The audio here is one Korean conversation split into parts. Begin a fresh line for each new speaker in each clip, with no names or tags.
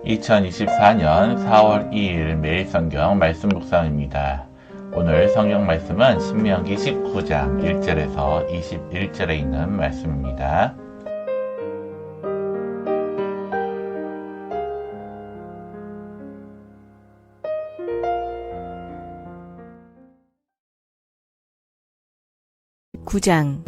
2024년 4월 2일 매일 성경 말씀 묵상입니다. 오늘 성경 말씀은 신명기 19장 1절에서 21절에 있는 말씀입니다.
(9장)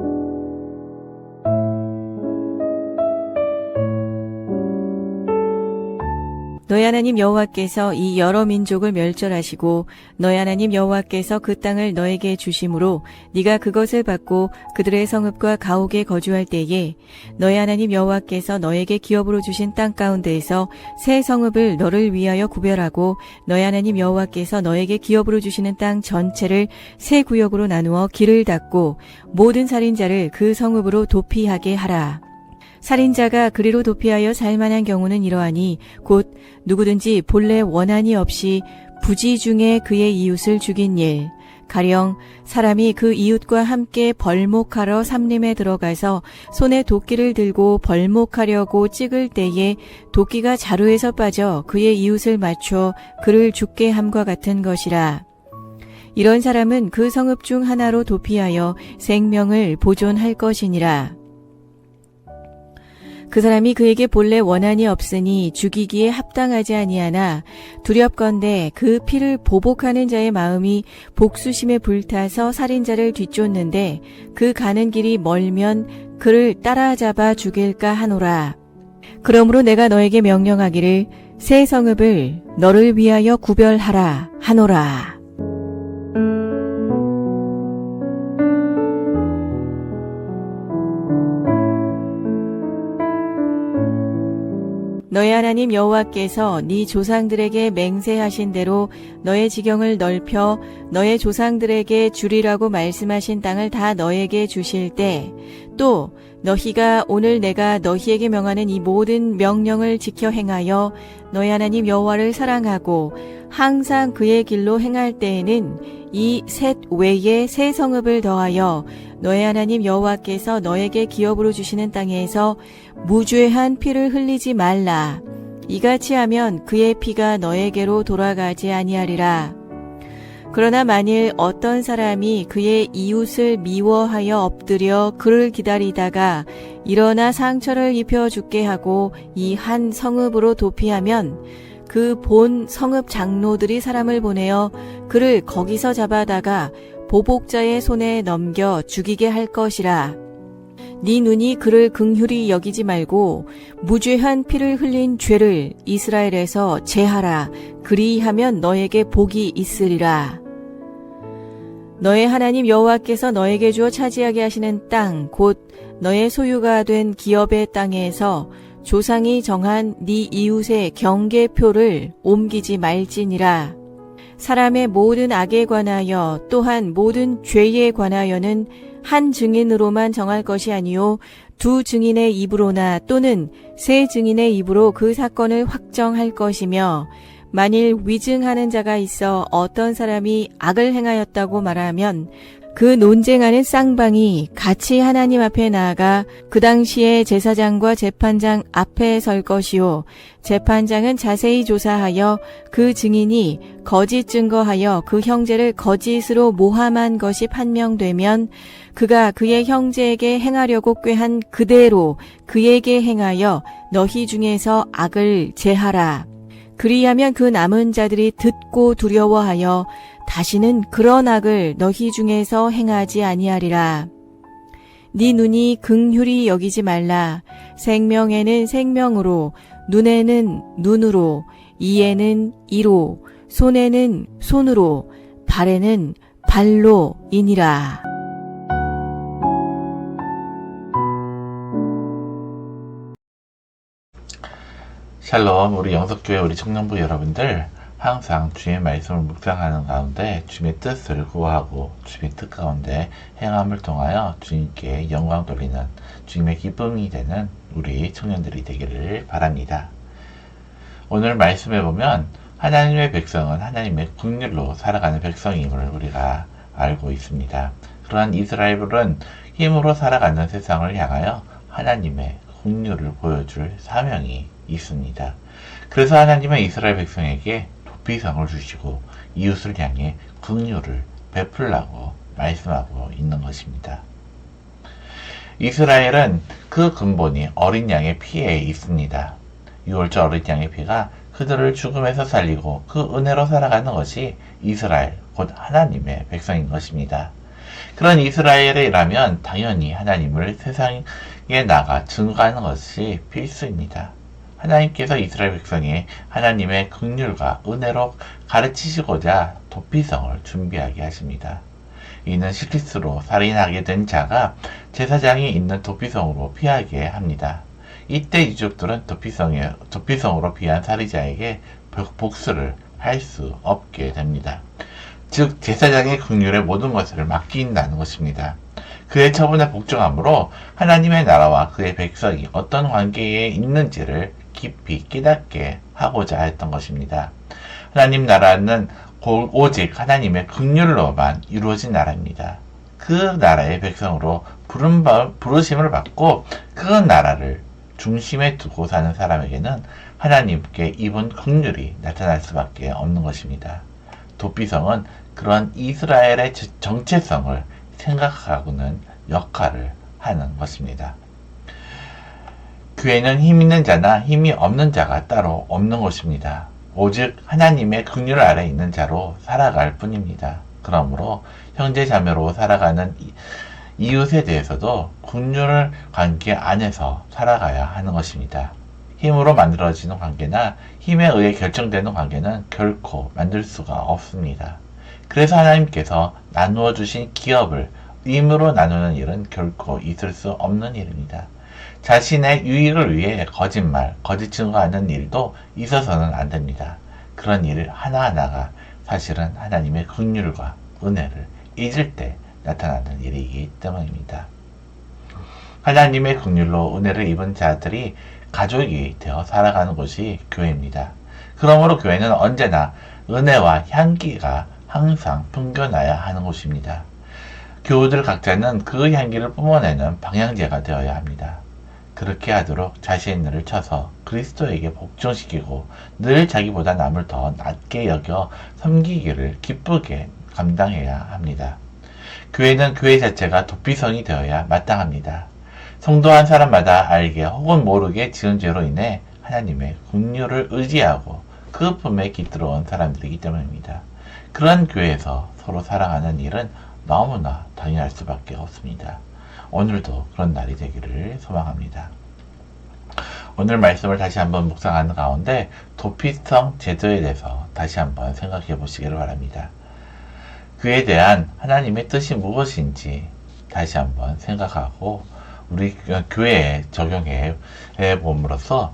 너희 하나님 여호와께서 이 여러 민족을 멸절하시고 너희 하나님 여호와께서 그 땅을 너에게 주심으로 네가 그것을 받고 그들의 성읍과 가옥에 거주할 때에 너희 하나님 여호와께서 너에게 기업으로 주신 땅 가운데에서 새 성읍을 너를 위하여 구별하고 너희 하나님 여호와께서 너에게 기업으로 주시는 땅 전체를 새 구역으로 나누어 길을 닫고 모든 살인자를 그 성읍으로 도피하게 하라. 살인자가 그리로 도피하여 살만한 경우는 이러하니 곧 누구든지 본래 원한이 없이 부지 중에 그의 이웃을 죽인 일, 가령 사람이 그 이웃과 함께 벌목하러 삼림에 들어가서 손에 도끼를 들고 벌목하려고 찍을 때에 도끼가 자루에서 빠져 그의 이웃을 맞춰 그를 죽게 함과 같은 것이라. 이런 사람은 그 성읍 중 하나로 도피하여 생명을 보존할 것이니라. 그 사람이 그에게 본래 원한이 없으니 죽이기에 합당하지 아니하나 두렵건대 그 피를 보복하는 자의 마음이 복수심에 불타서 살인자를 뒤쫓는데 그 가는 길이 멀면 그를 따라잡아 죽일까 하노라. 그러므로 내가 너에게 명령하기를 새 성읍을 너를 위하여 구별하라 하노라. 너희 하나님 여호와께서 네 조상들에게 맹세하신 대로 너의 지경을 넓혀 너의 조상들에게 주리라고 말씀하신 땅을 다 너에게 주실 때 또 너희가 오늘 내가 너희에게 명하는 이 모든 명령을 지켜 행하여 너희 하나님 여호와를 사랑하고 항상 그의 길로 행할 때에는 이 셋 외에 새 성읍을 더하여 너희 하나님 여호와께서 너에게 기업으로 주시는 땅에서 무죄한 피를 흘리지 말라. 이같이 하면 그의 피가 너에게로 돌아가지 아니하리라. 그러나 만일 어떤 사람이 그의 이웃을 미워하여 엎드려 그를 기다리다가 일어나 상처를 입혀 죽게 하고 이 한 성읍으로 도피하면 그 본 성읍 장로들이 사람을 보내어 그를 거기서 잡아다가 보복자의 손에 넘겨 죽이게 할 것이라. 네 눈이 그를 긍휼히 여기지 말고 무죄한 피를 흘린 죄를 이스라엘에서 제하라. 그리하면 너에게 복이 있으리라. 너의 하나님 여호와께서 너에게 주어 차지하게 하시는 땅 곧 너의 소유가 된 기업의 땅에서 조상이 정한 네 이웃의 경계표를 옮기지 말지니라. 사람의 모든 악에 관하여 또한 모든 죄에 관하여는 한 증인으로만 정할 것이 아니요 두 증인의 입으로나 또는 세 증인의 입으로 그 사건을 확정할 것이며 만일 위증하는 자가 있어 어떤 사람이 악을 행하였다고 말하면 그 논쟁하는 쌍방이 같이 하나님 앞에 나아가 그 당시에 제사장과 재판장 앞에 설 것이요 재판장은 자세히 조사하여 그 증인이 거짓 증거하여 그 형제를 거짓으로 모함한 것이 판명되면 그가 그의 형제에게 행하려고 꾀한 그대로 그에게 행하여 너희 중에서 악을 제하라. 그리하면 그 남은 자들이 듣고 두려워하여 다시는 그런 악을 너희 중에서 행하지 아니하리라. 네 눈이 긍휼히 여기지 말라. 생명에는 생명으로, 눈에는 눈으로, 이에는 이로, 손에는 손으로, 발에는 발로 이니라.
샬롬, 우리 영석교회 우리 청년부 여러분들, 항상 주의 말씀을 묵상하는 가운데 주님의 뜻을 구하고 주님의 뜻 가운데 행함을 통하여 주님께 영광 돌리는 주님의 기쁨이 되는 우리 청년들이 되기를 바랍니다. 오늘 말씀에 보면 하나님의 백성은 하나님의 긍휼로 살아가는 백성임을 우리가 알고 있습니다. 그러한 이스라엘은 힘으로 살아가는 세상을 향하여 하나님의 긍휼을 보여줄 사명이 있습니다. 그래서 하나님은 이스라엘 백성에게 도피성을 주시고 이웃을 향해 긍휼을 베풀라고 말씀하고 있는 것입니다. 이스라엘은 그 근본이 어린 양의 피에 있습니다. 유월절 어린 양의 피가 그들을 죽음에서 살리고 그 은혜로 살아가는 것이 이스라엘, 곧 하나님의 백성인 것입니다. 그런 이스라엘이라면 당연히 하나님을 세상에 나가 증거하는 것이 필수입니다. 하나님께서 이스라엘 백성에 하나님의 긍휼과 은혜로 가르치시고자 도피성을 준비하게 하십니다. 이는 실수로 살인하게 된 자가 제사장이 있는 도피성으로 피하게 합니다. 이때 유족들은 도피성으로 피한 살인자에게 복수를 할 수 없게 됩니다. 즉 제사장의 긍휼에 모든 것을 맡긴다는 것입니다. 그의 처분에 복종함으로 하나님의 나라와 그의 백성이 어떤 관계에 있는지를 깊이 깨닫게 하고자 했던 것입니다. 하나님 나라는 오직 하나님의 긍휼로만 이루어진 나라입니다. 그 나라의 백성으로 부르심을 받고 그 나라를 중심에 두고 사는 사람에게는 하나님께 입은 긍휼이 나타날 수밖에 없는 것입니다. 도피성은 그런 이스라엘의 정체성을 생각하고는 역할을 하는 것입니다. 교회는 힘 있는 자나 힘이 없는 자가 따로 없는 것입니다. 오직 하나님의 긍휼 아래 있는 자로 살아갈 뿐입니다. 그러므로 형제 자매로 살아가는 이웃에 대해서도 긍휼 관계 안에서 살아가야 하는 것입니다. 힘으로 만들어지는 관계나 힘에 의해 결정되는 관계는 결코 만들 수가 없습니다. 그래서 하나님께서 나누어 주신 기업을 의무로 나누는 일은 결코 있을 수 없는 일입니다. 자신의 유익을 위해 거짓 증거하는 일도 있어서는 안 됩니다. 그런 일 하나하나가 사실은 하나님의 긍휼과 은혜를 잊을 때 나타나는 일이기 때문입니다. 하나님의 긍휼로 은혜를 입은 자들이 가족이 되어 살아가는 곳이 교회입니다. 그러므로 교회는 언제나 은혜와 향기가 항상 풍겨나야 하는 곳입니다. 교우들 각자는 그 향기를 뿜어내는 방향제가 되어야 합니다. 그렇게 하도록 자신을 쳐서 그리스도에게 복종시키고 늘 자기보다 남을 더 낮게 여겨 섬기기를 기쁘게 감당해야 합니다. 교회는 교회 자체가 도피성이 되어야 마땅합니다. 성도 한 사람마다 알게 혹은 모르게 지은 죄로 인해 하나님의 긍휼을 의지하고 그 품에 깃들어온 사람들이기 때문입니다. 그런 교회에서 서로 사랑하는 일은 너무나 당연할 수밖에 없습니다. 오늘도 그런 날이 되기를 소망합니다. 오늘 말씀을 다시 한번 묵상하는 가운데 도피성 제도에 대해서 다시 한번 생각해 보시기를 바랍니다. 그에 대한 하나님의 뜻이 무엇인지 다시 한번 생각하고 우리 교회에 적용해 봄으로써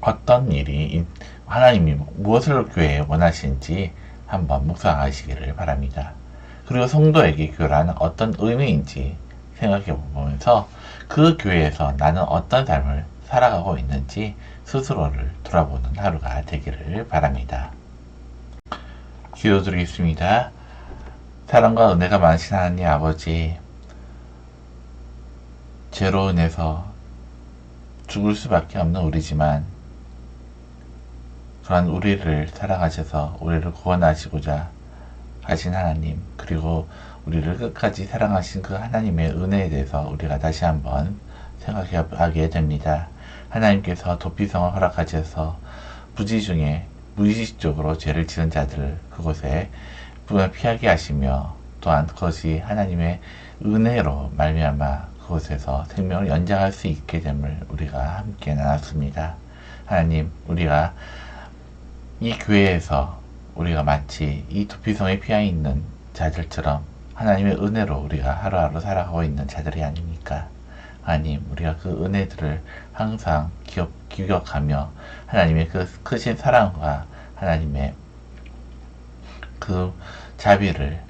어떤 일이 하나님이 무엇을 교회에 원하시는지 한번 묵상하시기를 바랍니다. 그리고 성도에게 교회라는 어떤 의미인지 생각해 보면서 그 교회에서 나는 어떤 삶을 살아가고 있는지 스스로를 돌아보는 하루가 되기를 바랍니다. 기도드리겠습니다. 사랑과 은혜가 많으신 하나님 아버지, 죄로 인해서 죽을 수밖에 없는 우리지만 그런 우리를 사랑하셔서 우리를 구원하시고자 하신 하나님, 그리고 우리를 끝까지 사랑하신 그 하나님의 은혜에 대해서 우리가 다시 한번 생각하게 됩니다. 하나님께서 도피성을 허락하셔서 부지 중에 무의식적으로 죄를 지은 자들을 그곳에 피하게 하시며 또한 그것이 하나님의 은혜로 말미암아 그곳에서 생명을 연장할 수 있게 됨을 우리가 함께 나눴습니다. 하나님, 우리가 이 교회에서 우리가 마치 이 도피성에 피해 있는 자들처럼 하나님의 은혜로 우리가 하루하루 살아가고 있는 자들이 아닙니까? 하나님, 우리가 그 은혜들을 항상 기억하며 하나님의 그 크신 사랑과 하나님의 그 자비를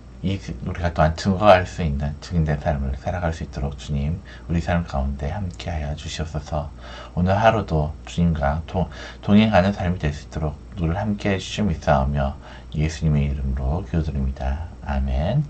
우리가 또한 증거할 수 있는 증인된 삶을 살아갈 수 있도록 주님, 우리 삶 가운데 함께하여 주시옵소서. 오늘 하루도 주님과 동행하는 삶이 될 수 있도록 늘 함께해 주시며 믿사오며 예수님의 이름으로 기도드립니다. 아멘.